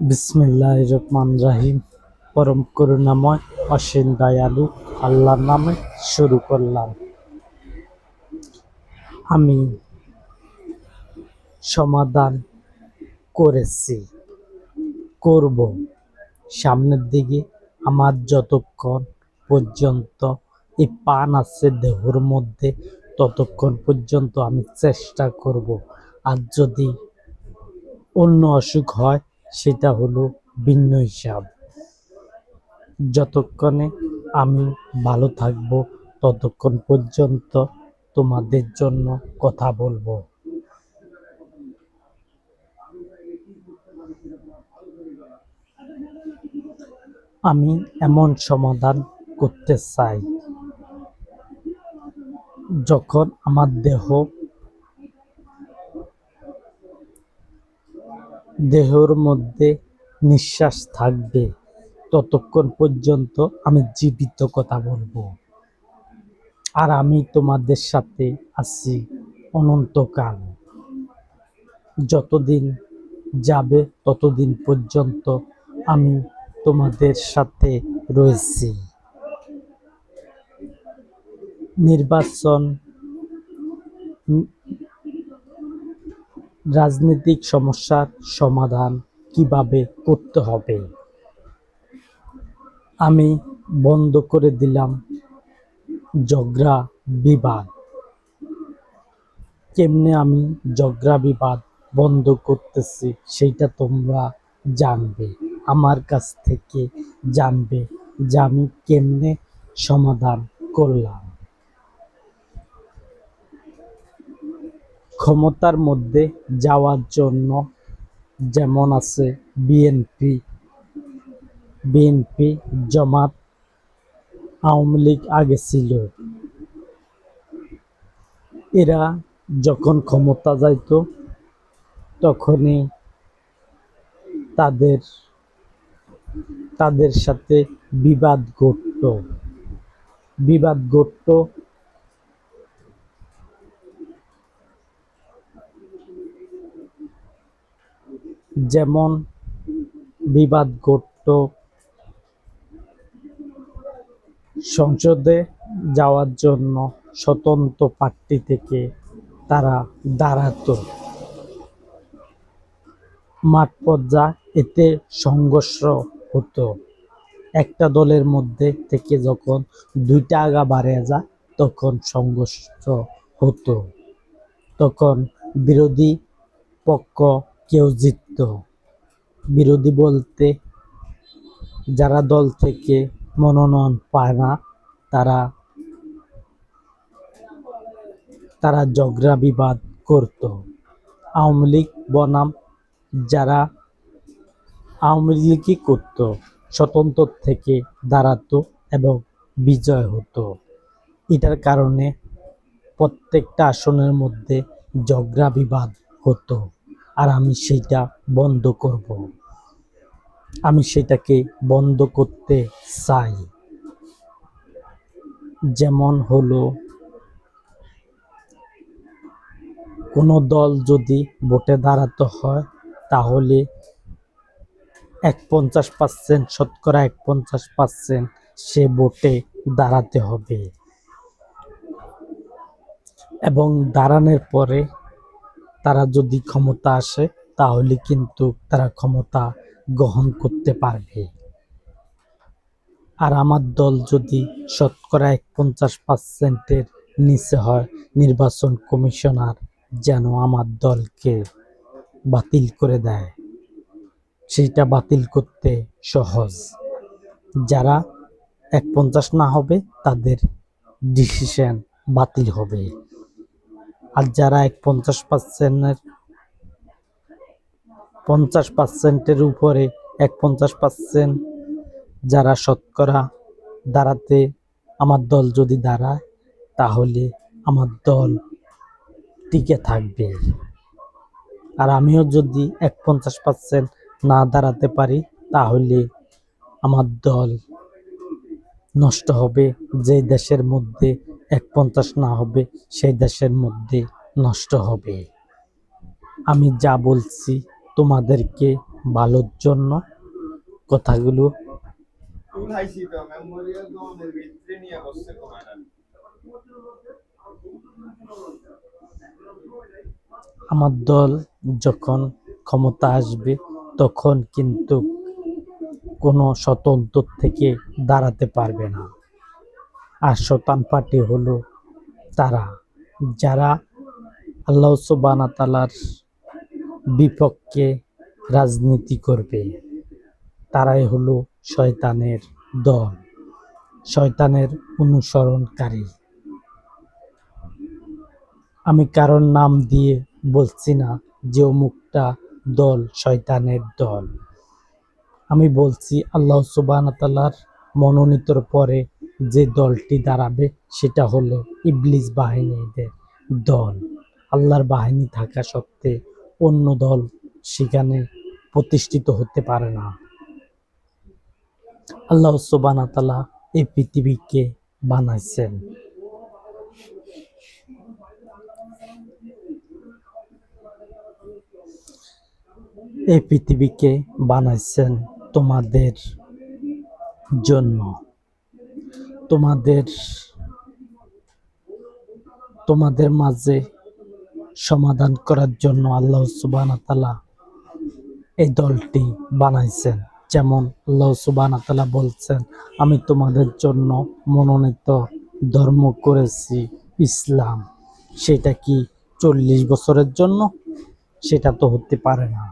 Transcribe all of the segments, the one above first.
বিসমিল্লাহির রহমানির রহিম। পরম করুণাময় অসীম দয়ালু আল্লাহর নামে শুরু করলাম। আমি সমাধান করেছি, করব। সামনের দিকে আমার যতক্ষণ পর্যন্ত এই প্রাণ আছে দেহর মধ্যে, ততক্ষণ পর্যন্ত আমি চেষ্টা করব। আর যদি অন্য অসুখ হয়, সেটা হলো ভিন্ন হিসাব। যতক্ষণে আমি ভালো থাকব, ততক্ষণ পর্যন্ত তোমাদের জন্য কথা বলবো। আমি এমন সমাধান করতে চাই, যখন আমার দেহর মধ্যে নিঃশ্বাস থাকবে, ততক্ষণ পর্যন্ত আমি জীবিত কথা বলবো। আর আমি তোমাদের সাথে আছি অনন্তকাল। যতদিন যাবে ততদিন পর্যন্ত আমি তোমাদের সাথে রয়েছি। নির্বাচন, রাজনৈতিক সমস্যার সমাধান কিভাবে করতে হবে, আমি বন্ধ করে দিলাম ঝগড়া বিবাদ। কেমনে আমি ঝগড়া বিবাদ বন্ধ করতেছি, সেইটা তোমরা জানবে, আমার কাছ থেকে জানবে যে আমি কেমনে সমাধান করলাম। ক্ষমতার মধ্যে যাওয়ার জন্য যেমন আছে বিএনপি, জামাত, আওয়ামী লীগ আগে ছিল। এরা যখন ক্ষমতা যাইত, তখনই তাদের সাথে বিবাদ ঘটত। যেমন বিবাদ ঘটত সংসদে যাওয়ার জন্য স্বতন্ত্র প্রার্থী থেকে তারা দাঁড়াতো মাঠ পর্যায়ে, এতে সংঘর্ষ হতো। একটা দলের মধ্যে থেকে যখন দুইটা আগা বাড়ে যায়, তখন সংঘর্ষ হতো। তখন বিরোধী পক্ষ কেউ জিতত। বিরোধী বলতে যারা দল থেকে মনোনয়ন পায় না, তারা ঝগড়া বিবাদ করত। আওয়ামী লীগ বনাম যারা আওয়ামী লীগই করত, স্বতন্ত্র থেকে দাঁড়াতো এবং বিজয় হতো। এটার কারণে প্রত্যেকটা আসনের মধ্যে ঝগড়া বিবাদ হতো। আর আমি সেটা বন্ধ করব। আমি সেটাকে বন্ধ করতে চাই। যেমন হলো, কোনো দল যদি ভোটে দাঁড়াতে হয়, তাহলে 50% সে ভোটে দাঁড়াতে হবে। এবং দাঁড়ানোর পরে তারা যদি ক্ষমতা আসে, তাহলে কিন্তু তারা ক্ষমতা গ্রহণ করতে পারবে। আর আমার দল যদি 50%-এর নিচে হয়, নির্বাচন কমিশনার যেন আমার দলকে বাতিল করে দেয়। সেইটা বাতিল করতে সহজ। যারা 50 না হবে, তাদের ডিসিশন বাতিল হবে। আর যারা 50%-এর উপরে 50% যারা শতকরা দাঁড়াতে আমার দল যদি দাঁড়ায়, তাহলে আমার দল টিকে থাকবে। আর আমিও যদি 50% না দাঁড়াতে পারি, তাহলে আমার দল নষ্ট হবে। যে দেশের মধ্যে 50 না হবে, সেই দেশের মধ্যে নষ্ট হবে। আমি যা বলছি তোমাদেরকে ভালোর জন্য কথাগুলো আমার দল যখন ক্ষমতা আসবে তখন কিন্তু কোনো স্বতন্ত্র থেকে দাঁড়াতে পারবে না। আর শয়তান পার্টি হলো তারা যারা আল্লাহ সুবহানাহু ওয়া তাআলার বিপক্ষে রাজনীতি করবে, তারাই হলো শয়তানের দল, শয়তানের অনুসরণকারী। আমি কারোর নাম দিয়ে বলছি না যে অমুকটা দল শয়তানের দল। আমি বলছি আল্লাহ সুবহানাহু ওয়া তাআলার মনোনীতর পরে যে দলটি দাঁড়াবে সেটা হলো ইবলিস বাহিনীদের দল। আল্লাহর বাহিনী থাকা সত্ত্বে অন্য দল সেখানে প্রতিষ্ঠিত হতে পারে না। আল্লাহ সুবহানাহু ওয়া তাআলা এই পৃথিবীকে বানাইছেন। এই পৃথিবীকে বানাইছেন তোমাদের জন্য, তোমাদের মাঝে সমাধান করার জন্য আল্লাহ সুবহানাহু ওয়া তাআলা এই দলটি বানাইছেন। যেমন আল্লাহ সুবহানাহু ওয়া তাআলা বলছেন, আমি তোমাদের জন্য মনোনীত ধর্ম করেছি ইসলাম। সেটা কি 40 বছরের জন্য? সেটা তো হতে পারে না।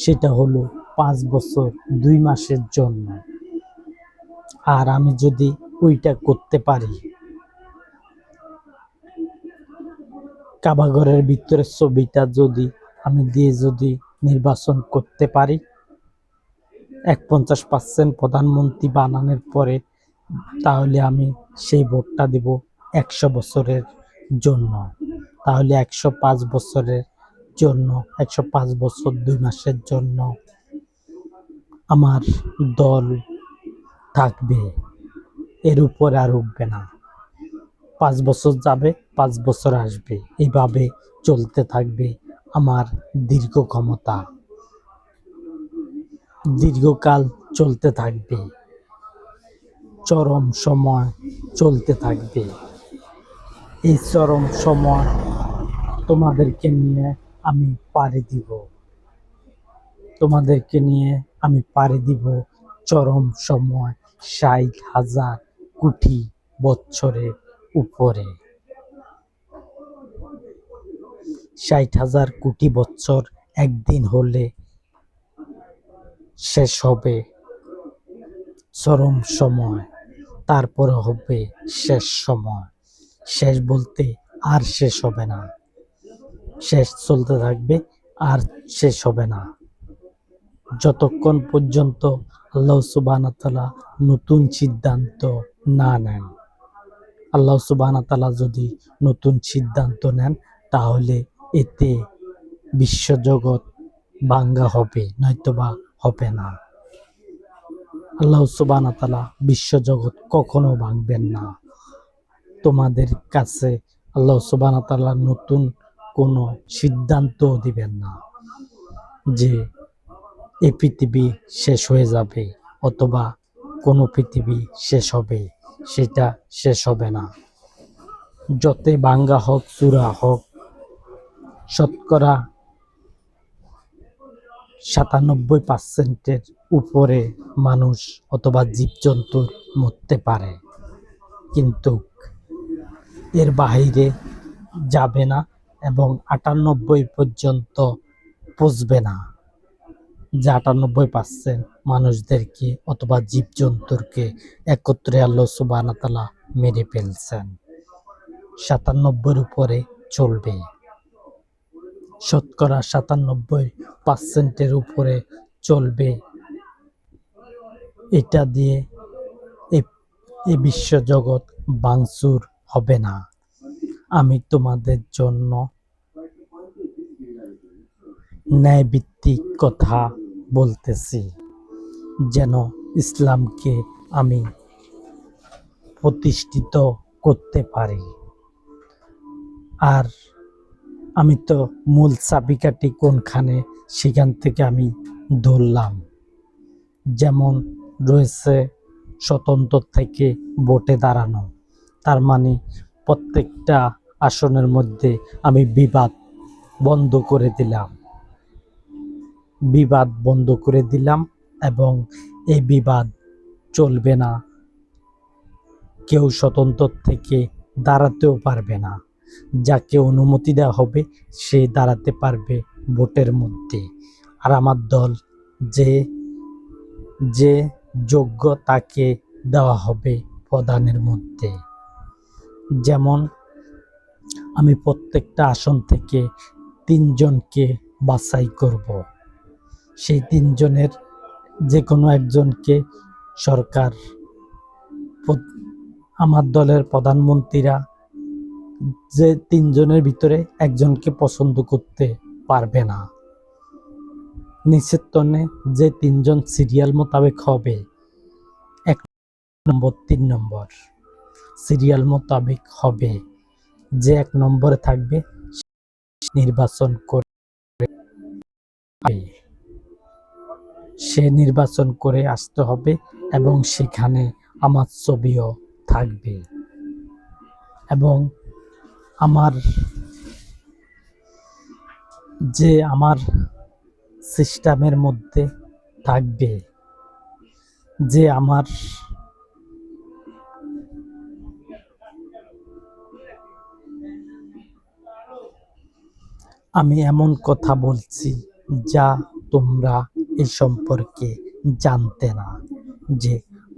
সেটা হলো 5 বছর 2 মাসের জন্য। আর আমি যদি ওইটা করতে পারি, কাবাঘরের ভিতরের ছবিটা যদি আমি দিয়ে যদি নির্বাচন করতে পারি, 50% প্রধানমন্ত্রী বানানোর পরে, তাহলে আমি সেই ভোটটা দেব 100 বছরের জন্য। তাহলে 105 বছরের জন্য, 105 বছর 2 মাসের জন্য আমার দল থাকবে, এর উপরে আর উঠবে না। 5 বছর যাবে, 5 বছর আসবে, এইভাবে চলতে থাকবে আমার দীর্ঘ ক্ষমতা, দীর্ঘকাল চলতে থাকবে, চরম সময় চলতে থাকবে। এই চরম সময় তোমাদেরকে নিয়ে আমি পাড়ি দিব, তোমাদেরকে নিয়ে আমি পাড়ি দিব চরম সময় 60,000 কোটি বছরের উপরে। 60,000 কোটি বছর একদিন হলে শেষ হবে চরম সময়, তারপরে হবে শেষ সময়। শেষ বলতে আর শেষ হবে না, শেষ চলতে থাকবে, আর শেষ হবে না যতক্ষণ পর্যন্ত আল্লাহ সুবহানাহু ওয়া তাআলা নতুন সিদ্ধান্ত না নেন। আল্লাহ সুবহানাহু ওয়া তাআলা যদি নতুন সিদ্ধান্ত নেন তাহলে এতে বিশ্বজগৎ ভাঙ্গা হবে, নয়তোবা হবে না। আল্লাহ সুবহানাহু ওয়া তাআলা বিশ্বজগৎ কখনো ভাঙবেন না। তোমাদের কাছে আল্লাহ সুবহানাহু ওয়া তাআলা নতুন কোনো সিদ্ধান্ত দিবেন না যে এই পৃথিবী শেষ হয়ে যাবে অথবা কোনো পৃথিবী শেষ হবে, সেটা শেষ হবে না। যতই ভাঙ্গা হোক, চূড়া হোক, শতকরা 97% উপরে মানুষ অথবা জীবজন্তু মরতে পারে, কিন্তু এর বাহিরে যাবে না এবং 98 পর্যন্ত পৌঁছবে না। যে 98% মানুষদেরকে অথবা জীবজন্তুকে একত্রে আল্লাহ সুবহানাহু ওয়া তাআলা মেরে ফেলছেন। 97 উপরে চলবে, শতকরা 97% উপরে চলবে। এটা দিয়ে এই বিশ্বজগৎ ভাঙচুর হবে না। আমি তোমাদের জন্য ন্যায়ভিত্তিক কথা বলতেছি, যেন ইসলামকে আমি প্রতিষ্ঠিত করতে পারি। আর আমি তো মূল চাবিকাঠি কোনখানে সেখান থেকে আমি ধরলাম। যেমন রয়েছে স্বতন্ত্র থেকে ভোটে দাঁড়ানো, তার মানে প্রত্যেকটা আসনের মধ্যে আমি বিবাদ বন্ধ করে দিলাম এবং এই বিবাদ চলবে না। কেউ স্বতন্ত্র থেকে দাঁড়াতেও পারবে না। যাকে অনুমতি দেওয়া হবে সে দাঁড়াতে পারবে ভোটের মধ্যে। আর আমার দল যে যে যোগ্য তাকে দেওয়া হবে প্রধানের মধ্যে। যেমন আমি প্রত্যেকটা আসন থেকে ৩ জনকে বাছাই করব। সেই ৩ জনের যে কোনো একজনকে সরকার, আমার দলের প্রধানমন্ত্রীরা যে ৩ জনের ভিতরে একজনকে পছন্দ করতে পারবে না। নিচের তনে যে ৩ জন সিরিয়াল মোতাবেক হবে, ১ নম্বর ৩ নম্বর সিরিয়াল মোতাবেক হবে। যে ১ নম্বরে থাকবে নির্বাচন করে সে নির্বাচন করে আসতে হবে এবং সেখানে আমার ছবিও থাকবে এবং আমার সিস্টেমের মধ্যে থাকবে যে আমি এমন কথা বলছি যা তোমরা এই সম্পর্কে জানতে না, যে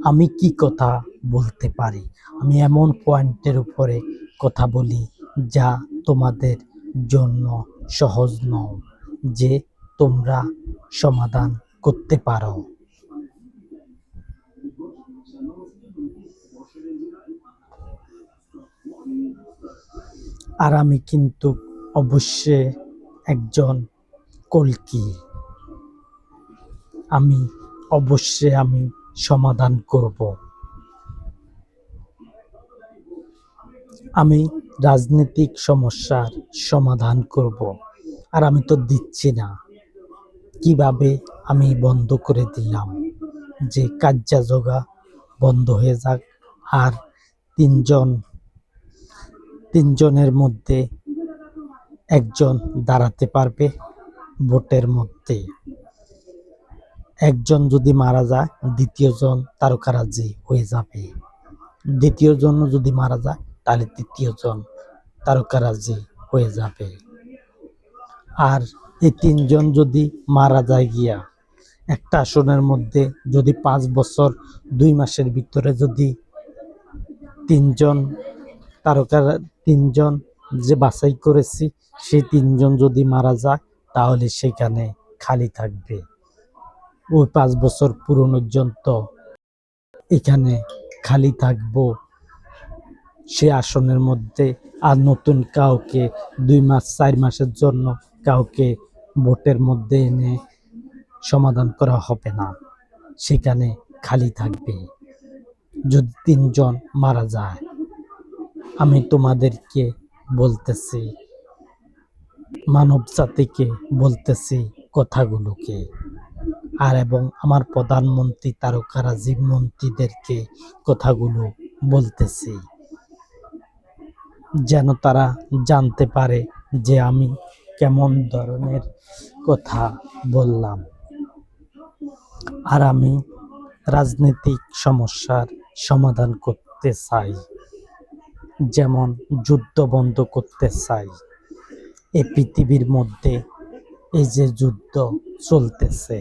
আমি কি কথা বলতে পারি। আমি এমন পয়েন্টের উপরে কথা বলি যা তোমাদের জন্য সহজ নয়, যে তোমরা সমাধান করতে পারো। আর আমি কিন্তু অবশ্যই একজন কলকি। আমি সমাধান করব। আমি রাজনৈতিক সমস্যার সমাধান করব। আর আমি তো দিচ্ছি না। কিভাবে আমি বন্ধ করে দিলাম যে কার্যযোগা বন্ধ হয়ে যাক, আর ৩ জনের মধ্যে একজন দাঁড়াতে পারবে ভোটের মধ্যে। একজন যদি মারা যায়, দ্বিতীয় জন তারকারাজি হয়ে যাবে। দ্বিতীয় জন যদি মারা যায়, তাহলে তৃতীয় জন তারকারাজি হয়ে যাবে। আর এই ৩ জন যদি মারা যায় গিয়া, একটা আসনের মধ্যে যদি ৫ বছর ২ মাসের ভিতরে যদি ৩ জন যে বাছাই করেছি সেই ৩ জন যদি মারা যায়, তাহলে সেখানে খালি থাকবে। ওই ৫ বছর পুরনো পর্যন্ত এখানে খালি থাকবো সে আসনের মধ্যে। আর নতুন কাউকে ২ মাস ৪ মাসের জন্য কাউকে ভোটের মধ্যে এনে সমাধান করা হবে না, সেখানে খালি থাকবে যদি ৩ জন মারা যায়। আমি তোমাদেরকে বলতেছি, মানব জাতিকে বলতেছি কথাগুলোকে, আর এবং আমার প্রধানমন্ত্রী তারকারাজি মন্ত্রীদেরকে কথাগুলো বলতেছি, যেন তারা জানতে পারে যে আমি কেমন ধরনের কথা বললাম। আর আমি রাজনৈতিক সমস্যার সমাধান করতে চাই, যেমন যুদ্ধ বন্ধ করতে চাই। এই পৃথিবীর মধ্যে এই যে যুদ্ধ চলতেছে,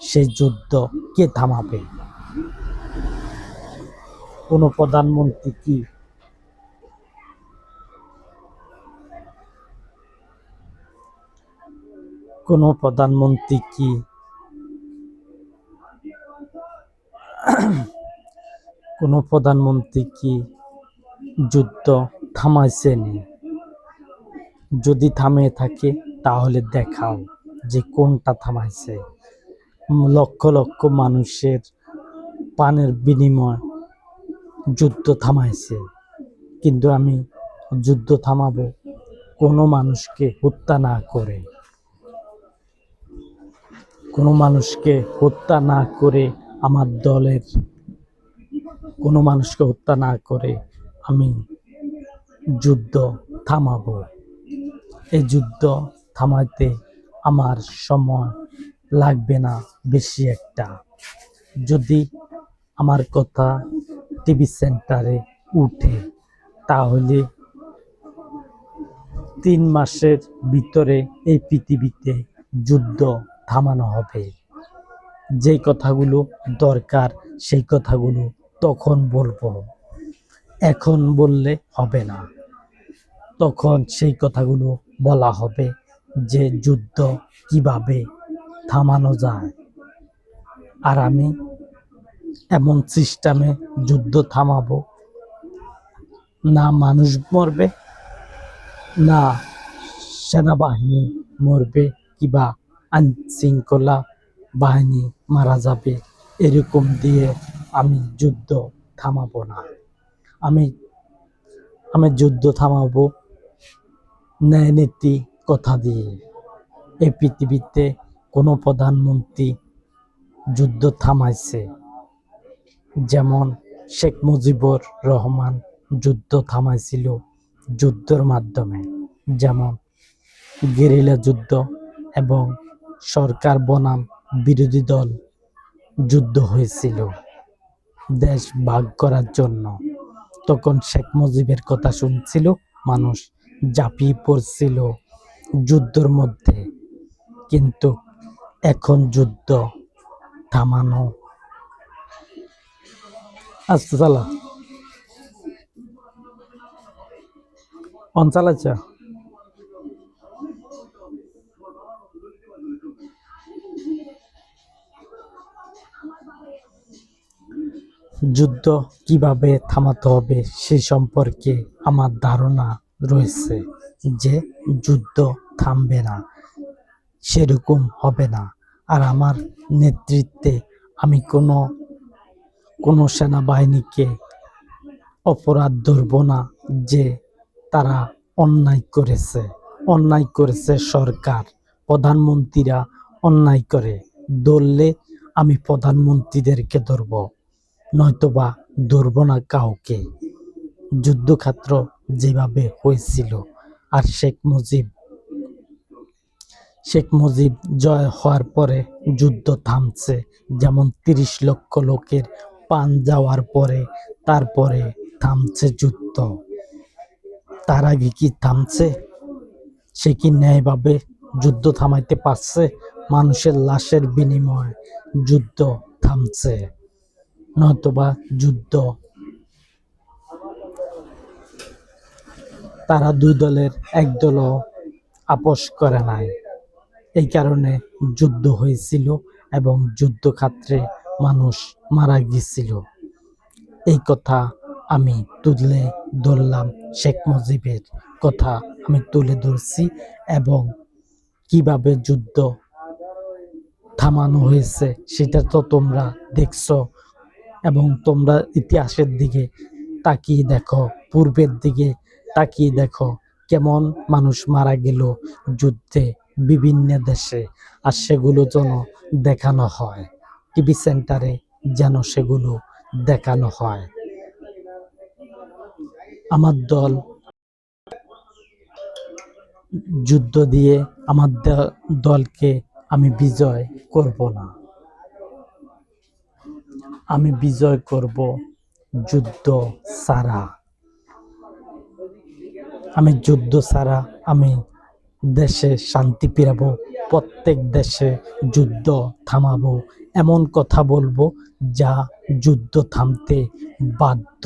সেই যুদ্ধ কে থামাবে? কোনো প্রধানমন্ত্রী কি কোনো প্রধানমন্ত্রী কি যুদ্ধ থামাইছেনি? যদি থামে থাকে তাহলে দেখাও যে কোনটা থামাইছে। লক্ষ লক্ষ মানুষের প্রাণের বিনিময় যুদ্ধ থামাইছে, কিন্তু আমি যুদ্ধ থামাবো কোনো মানুষকে হত্যা না করে। কোনো মানুষকে হত্যা না করে আমার দলের কোনো মানুষকে হত্যা না করে আমি যুদ্ধ থামাবো। এই যুদ্ধ থামাতে আমার সময় লাগবে না বেশি একটা। যদি আমার কথা টিভি সেন্টারে উঠে তাহলে 3 মাসের ভিতরে এই পৃথিবীতে যুদ্ধ থামানো হবে। যেই কথাগুলো দরকার সেই কথাগুলো তখন বলবো, এখন বললে হবে না। তখন সেই কথাগুলো বলা হবে যে যুদ্ধ কিভাবে থামানো যায়। আর আমি এমন সিস্টেমে যুদ্ধ থামাবো, না মানুষ মরবে, না সেনাবাহিনী মরবে, কিবা আইন শৃঙ্খলা বাহিনী মারা যাবে, এরকম দিয়ে আমি যুদ্ধ থামাবো না। আমি আমি যুদ্ধ থামাবো ন্যায় নীতি কথা দিয়ে। এই পৃথিবীতে কোনো প্রধানমন্ত্রী যুদ্ধ থামাইছে? যেমন শেখ মুজিবুর রহমান যুদ্ধ থামাইছিল যুদ্ধের মাধ্যমে, যেমন গেরিলা যুদ্ধ এবং সরকার বনাম বিরোধী দল যুদ্ধ হয়েছিল দেশ ভাগ করার জন্য। তখন শেখ মুজিবের কথা শুনছিল মানুষ, ঝাঁপিয়ে পড়ছিল যুদ্ধের মধ্যে। কিন্তু এখন যুদ্ধ থামানো আস্তে চালা অন চালাচ্ছে। যুদ্ধ কিভাবে থামাতে হবে সে সম্পর্কে আমার ধারণা রয়েছে যে যুদ্ধ থামবে না, সেরকম হবে না। আর আমার নেতৃত্বে আমি কোনো সেনাবাহিনীকে অপরাধ ধরব না যে তারা অন্যায় করেছে। অন্যায় করেছে সরকার, প্রধানমন্ত্রীরা অন্যায় করে, ধরলে আমি প্রধানমন্ত্রীদেরকে ধরব, নয়তোবা ধরব না কাউকে। যুদ্ধক্ষেত্র যেভাবে হয়েছিল। আর শেখ মুজিব জয় হওয়ার পরে যুদ্ধ থামছে, যেমন 30 লক্ষ লোকের প্রাণ যাওয়ার পরে তারপরে থামছে যুদ্ধ। তার আগে কি থামছে? সে কি ন্যায়ভাবে যুদ্ধ থামাইতে পারছে? মানুষের লাশের বিনিময়ে যুদ্ধ থামছে, নয়তোবা যুদ্ধ তারা দুই দলের এক দলও আপোষ করে নাই। এই কারণে যুদ্ধ হয়েছিল এবং যুদ্ধক্ষেত্রে মানুষ মারা গিয়েছিল। এই কথা আমি তুলে ধরলাম, শেখ মুজিবের কথা আমি তুলে ধরছি, এবং কিভাবে যুদ্ধ থামানো হয়েছে সেটা তো তোমরা দেখছো। এবং তোমরা ইতিহাসের দিকে তাকিয়ে দেখো, পূর্বের দিকে তাকিয়ে দেখো কেমন মানুষ মারা গেল যুদ্ধে বিভিন্ন দেশে। আর সেগুলো যেন দেখানো হয় টিভি সেন্টারে, যেন সেগুলো দেখানো হয়। আমার দল যুদ্ধ দিয়ে আমার দলকে আমি বিজয় করব না। আমি বিজয় করব যুদ্ধ ছাড়া। আমি যুদ্ধ ছাড়া আমি দেশে শান্তি ফিরাবো, প্রত্যেক দেশে যুদ্ধ থামাবো, এমন কথা বলবো যা যুদ্ধ থামতে বাধ্য।